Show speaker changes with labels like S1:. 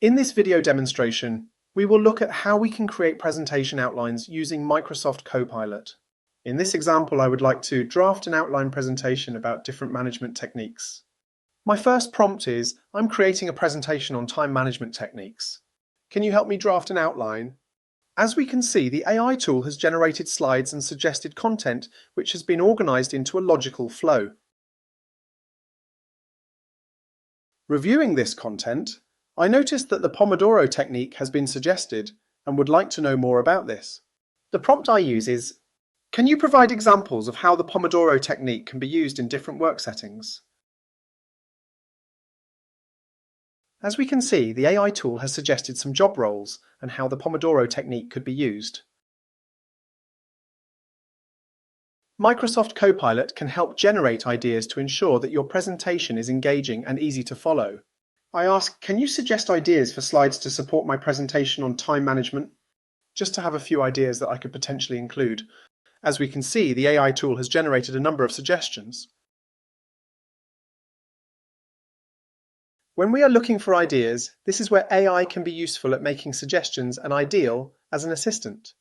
S1: In this video demonstration, we will look at how we can create presentation outlines using Microsoft Copilot. In this example, I would like to draft an outline presentation about different management techniques. My first prompt is, I'm creating a presentation on time management techniques. Can you help me draft an outline? As we can see, the AI tool has generated slides and suggested content which has been organized into a logical flow. Reviewing this content, I noticed that the Pomodoro technique has been suggested and would like to know more about this. The prompt I use is, can you provide examples of how the Pomodoro technique can be used in different work settings? As we can see, the AI tool has suggested some job roles and how the Pomodoro technique could be used. Microsoft Copilot can help generate ideas to ensure that your presentation is engaging and easy to follow. I ask, can you suggest ideas for slides to support my presentation on time management? Just to have a few ideas that I could potentially include. As we can see, the AI tool has generated a number of suggestions. When we are looking for ideas, this is where AI can be useful at making suggestions and ideal as an assistant.